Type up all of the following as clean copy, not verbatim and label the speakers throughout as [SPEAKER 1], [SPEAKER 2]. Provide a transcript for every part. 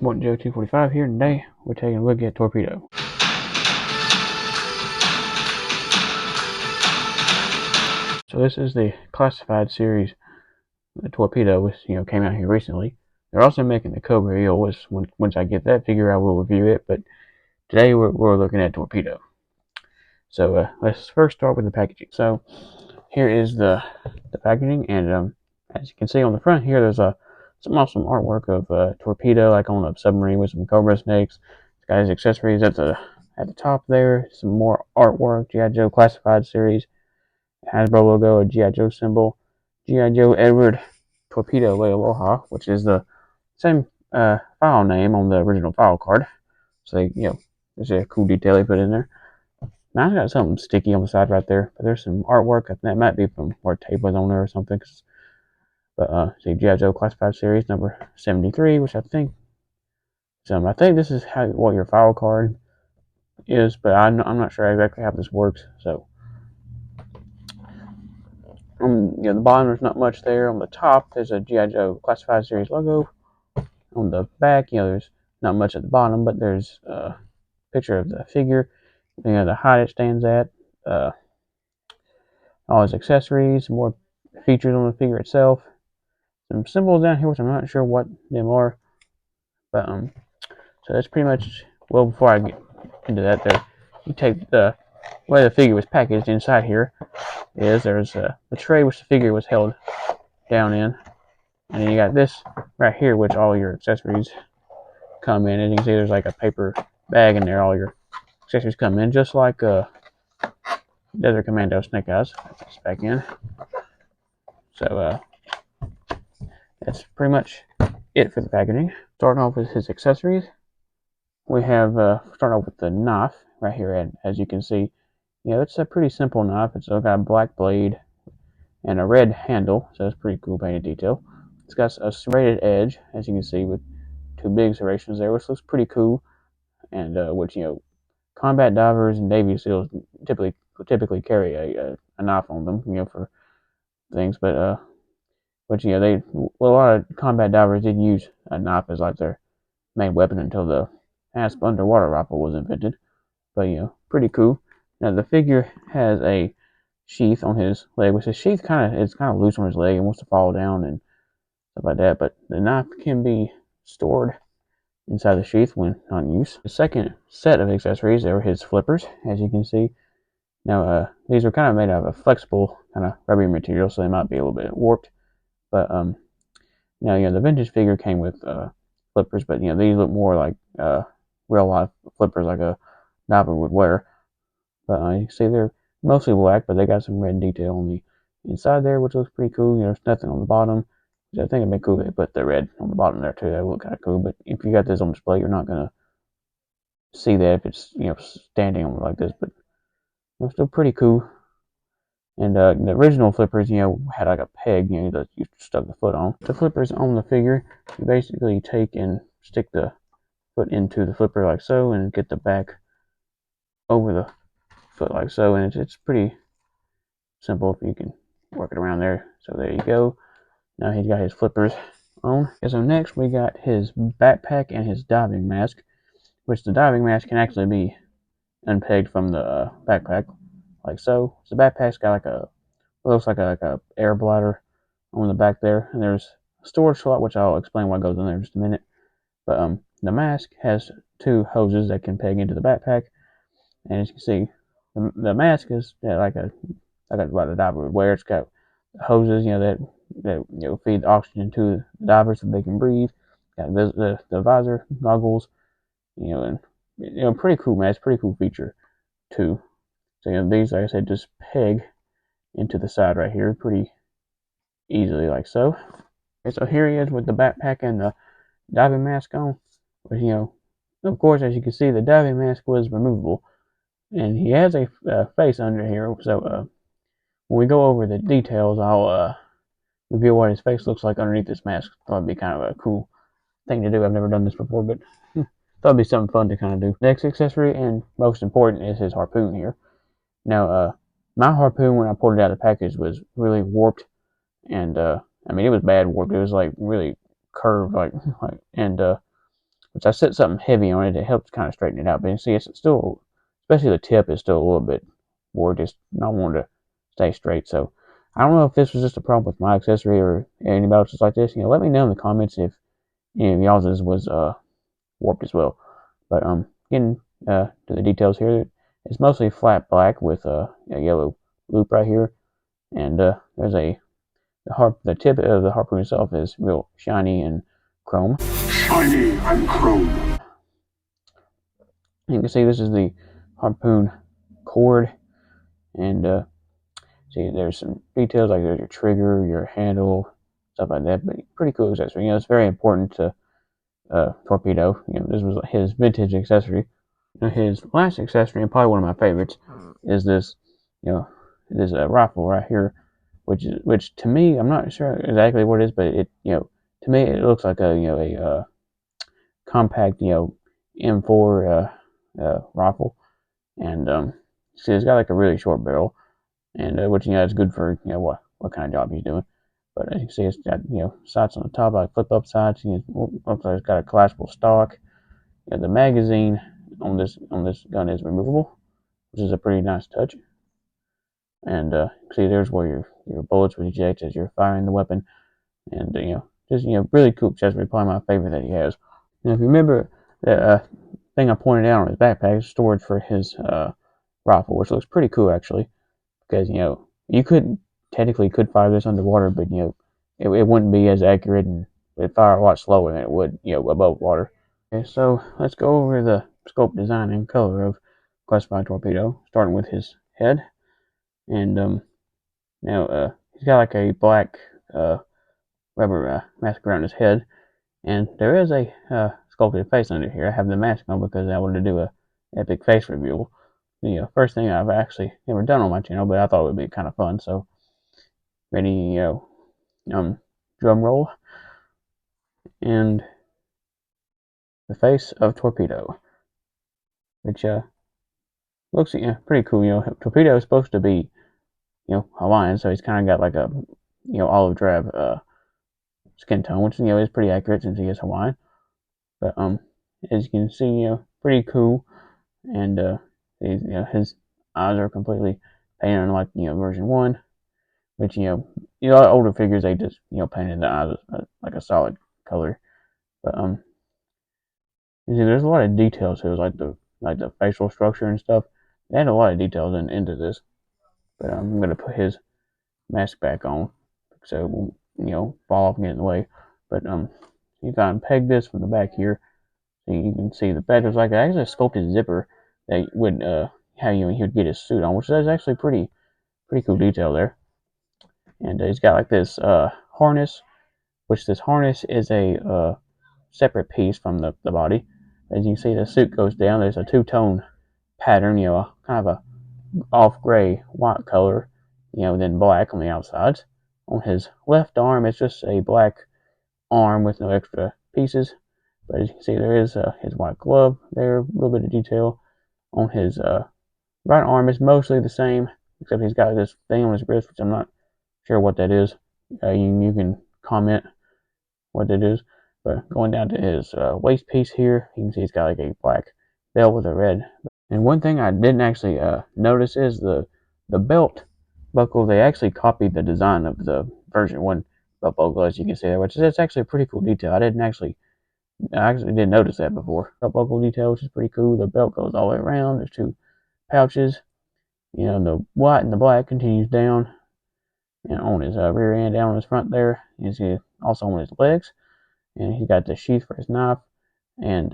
[SPEAKER 1] Morton Joe 245 here, and today we're taking a look at Torpedo. So this is the classified series, the Torpedo, which came out here recently. They're also making the Cobra Eel, which once I get that figure I will review it, but today we're looking at Torpedo. So let's first start with the packaging. So here is the packaging, and as you can see on the front here, there's some awesome artwork of Torpedo, like on a submarine with some cobra snakes. It's got his accessories at the top there. Some more artwork, G.I. Joe Classified Series, Hasbro logo, a G.I. Joe symbol, G.I. Joe Edward Torpedo Lay Aloha, which is the same file name on the original file card. So there's a cool detail they put in there. Now I've got something sticky on the side right there, but there's some artwork. That might be from where tape was on there or something. But see, G.I. Joe Classified Series number 73, which I think this is what your file card is, but I'm not sure exactly how this works. So the bottom there's not much there. On the top there's a G.I. Joe Classified Series logo. On the back, there's not much at the bottom, but there's a picture of the figure. The height it stands at, all his accessories, more features on the figure itself. Some symbols down here, which I'm not sure what them are, but so that's pretty much. Well, before I get into that, there you take the way the figure was packaged. Inside here there's the tray which the figure was held down in, and then you got this right here, which all your accessories come in. As you can see, there's like a paper bag in there. All your accessories come in, just like Desert Commando Snake Eyes. Put this back in. So that's pretty much it for the packaging. Starting off with his accessories, we have starting off with the knife right here. And as you can see, it's a pretty simple knife. It's got a black blade and a red handle, so it's pretty cool painted detail. It's got a serrated edge, as you can see, with two big serrations there, which looks pretty cool. And which combat divers and Navy SEALs typically carry a knife on them, for things. But a lot of combat divers did use a knife as like their main weapon until the ASP underwater rifle was invented. But pretty cool. Now the figure has a sheath on his leg, which the sheath kind of loose on his leg and wants to fall down and stuff like that. But the knife can be stored inside the sheath when not in use. The second set of accessories are his flippers, as you can see. Now these are kind of made out of a flexible kind of rubbery material, so they might be a little bit warped. But now the vintage figure came with flippers, but these look more like real life flippers, like a diver would wear. But you can see they're mostly black, but they got some red detail on the inside there, which looks pretty cool. There's nothing on the bottom, which I think it'd be cool if they put the red on the bottom there too. That would look kind of cool. But if you got this on display, you're not gonna see that if it's standing on it like this. But it's still pretty cool. And the original flippers, had like a peg, that you stuck the foot on. The flippers on the figure, you basically take and stick the foot into the flipper like so, and get the back over the foot like so, and it's pretty simple if you can work it around there. So there you go. Now he's got his flippers on. Okay, so next we got his backpack and his diving mask, which the diving mask can actually be unpegged from the backpack like so. So the backpack's got looks like a air bladder on the back there, and there's a storage slot, which I'll explain what goes in there in just a minute. But the mask has two hoses that can peg into the backpack, and as you can see, the mask is like what a diver would wear. It's got hoses, that feed oxygen to the divers so they can breathe. Got the visor, goggles, and pretty cool mask, pretty cool feature too. So these, like I said, just peg into the side right here pretty easily, like so. Okay, so here he is with the backpack and the diving mask on. But of course, as you can see, the diving mask was removable, and he has a face under here. So when we go over the details, I'll reveal what his face looks like underneath this mask. Thought it'd be kind of a cool thing to do. I've never done this before, but thought it'd be something fun to kind of do. Next accessory, and most important, is his harpoon here. Now, my harpoon, when I pulled it out of the package, was really warped, and it was bad warped. It was like really curved, and which I set something heavy on it. It helps kind of straighten it out. But you see, it's still, especially the tip is still a little bit more just not wanting to stay straight. So I don't know if this was just a problem with my accessory or anybody else's like this. Let me know in the comments if any of y'all's was warped as well. But getting to the details here, it's mostly flat black with a yellow loop right here, and there's the tip of the harpoon itself is real shiny and chrome. Shiny and chrome. You can see this is the harpoon cord, and see there's some details like there's your trigger, your handle, stuff like that. But pretty cool accessory. It's very important to Torpedo. This was his vintage accessory. His last accessory, and probably one of my favorites, is this, this rifle right here, which to me, I'm not sure exactly what it is, but to me, it looks like a compact, M4 rifle, and see, it's got like a really short barrel, and which is good for what kind of job he's doing. But as you can see, it's got sights on the top, like flip up sights. Looks like it's got a collapsible stock. The magazine on this gun is removable, which is a pretty nice touch. And see, there's where your bullets would eject as you're firing the weapon, and just really cool accessory. Probably my favorite that he has. Now, if you remember the thing I pointed out on his backpack is storage for his rifle, which looks pretty cool actually, because you technically could fire this underwater, but it wouldn't be as accurate and it'd fire a lot slower than it would above water. Okay, so let's go over the scope, design, and color of classified torpedo, starting with his head. And now he's got like a black rubber mask around his head, and there is a sculpted face under here. I have the mask on because I wanted to do a epic face reveal. The first thing I've actually ever done on my channel, but I thought it would be kind of fun. So ready, drum roll, and the face of Torpedo, which looks pretty cool. Torpedo is supposed to be Hawaiian, so he's kind of got like a olive drab skin tone, which is pretty accurate since he is Hawaiian. But as you can see, pretty cool, and his eyes are completely painted unlike version 1, which older figures they just painted the eyes like a solid color. But you see, there's a lot of details here, like the facial structure and stuff. They had a lot of details into this. But I'm gonna put his mask back on so it won't fall off and get in the way. But if I unpeg this from the back here, so you can see the badge was like actually a sculpted zipper that would how he would get his suit on, which is actually pretty cool detail there. And he's got like this harness, which this harness is a separate piece from the body. As you can see, the suit goes down. There's a two-tone pattern, kind of a off gray white color, then black on the outsides. On his left arm, it's just a black arm with no extra pieces. But as you can see, there is his white glove there, a little bit of detail. On his right arm, it's mostly the same, except he's got this thing on his wrist, which I'm not sure what that is. You can comment what that is. But going down to his waist piece here, you can see he's got like a black belt with a red. And one thing I didn't actually notice is the belt buckle. They actually copied the design of the version 1 belt buckle, as you can see there, which is actually a pretty cool detail. I actually didn't notice that before. Belt buckle detail, which is pretty cool. The belt goes all the way around. There's two pouches. The white and the black continues down and on his rear end, down on his front there. You see also on his legs. And he's got the sheath for his knife and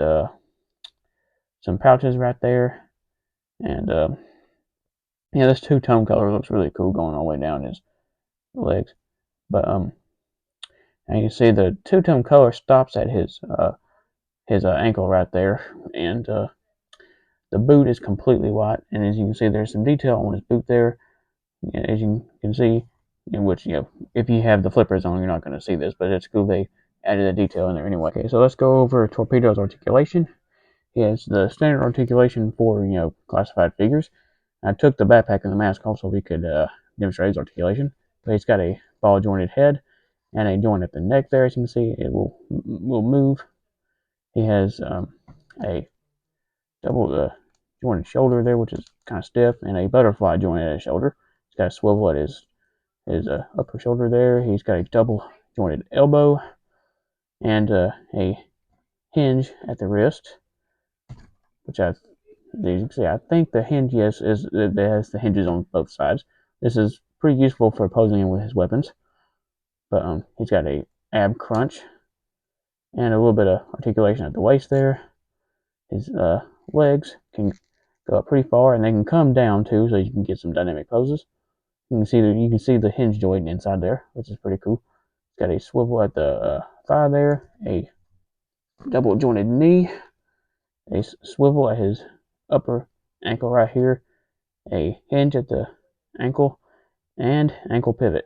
[SPEAKER 1] some pouches right there. And this two-tone color looks really cool going all the way down his legs. But and you can see the two-tone color stops at his ankle right there, and the boot is completely white. And as you can see, there's some detail on his boot there. As you can see, in which if you have the flippers on, you're not going to see this, but it's cool they added the detail in there anyway. Okay, so let's go over Torpedo's articulation. He has the standard articulation for classified figures. I took the backpack and the mask off so we could demonstrate his articulation. But he's got a ball jointed head and a joint at the neck there. As you can see, it will move. He has a double jointed shoulder there, which is kind of stiff, and a butterfly joint at his shoulder. He's got a swivel at his upper shoulder there. He's got a double jointed elbow and a hinge at the wrist, which as you can see, I think the hinge, yes, is it has the hinges on both sides. This is pretty useful for posing him with his weapons. But he's got a ab crunch and a little bit of articulation at the waist there. His legs can go up pretty far, and they can come down too, so you can get some dynamic poses. You can see the hinge joint inside there, which is pretty cool. It's got a swivel at the thigh there, a double jointed knee, a swivel at his upper ankle right here, a hinge at the ankle, and ankle pivot.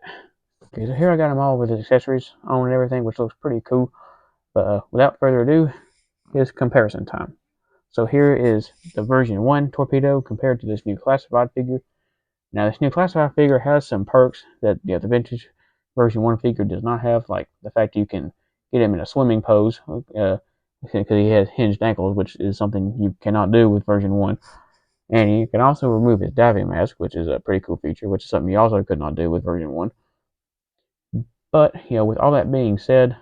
[SPEAKER 1] Okay, so here I got them all with his accessories on and everything, which looks pretty cool. But without further ado, here's comparison time. So here is the version 1 Torpedo compared to this new classified figure. Now this new classified figure has some perks that the vintage version 1 figure does not have, like the fact you can get him in a swimming pose because he has hinged ankles, which is something you cannot do with version 1. And you can also remove his diving mask, which is a pretty cool feature, which is something you also could not do with version 1. But, with all that being said,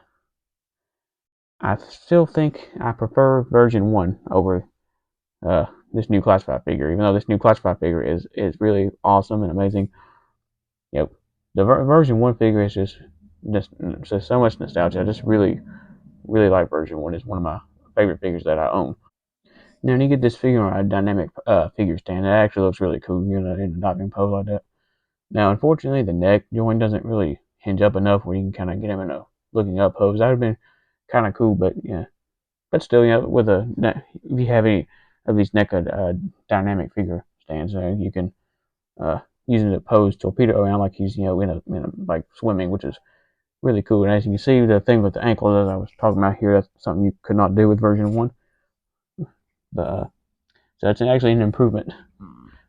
[SPEAKER 1] I still think I prefer version 1 over this new classified figure, even though this new classified figure is really awesome and amazing. The version 1 figure is just so much nostalgia. I just really like version 1. It's one of my favorite figures that I own. Now, when you get this figure on a dynamic figure stand, it actually looks really cool, in a diving pose like that. Now, unfortunately, the neck joint doesn't really hinge up enough where you can kind of get him in a looking up pose. That would have been kind of cool, but yeah. But still, with if you have any of these NECA dynamic figure stands, you can use it to pose Torpedo around like he's in a like swimming, which is really cool. And as you can see, the thing with the ankle that I was talking about here, that's something you could not do with version 1. But so that's actually an improvement.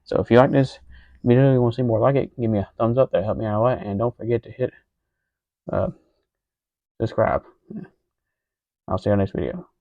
[SPEAKER 1] So if you like this video, you want to see more like it, give me a thumbs up. That help me out a lot, and don't forget to hit subscribe. I'll see you on next video.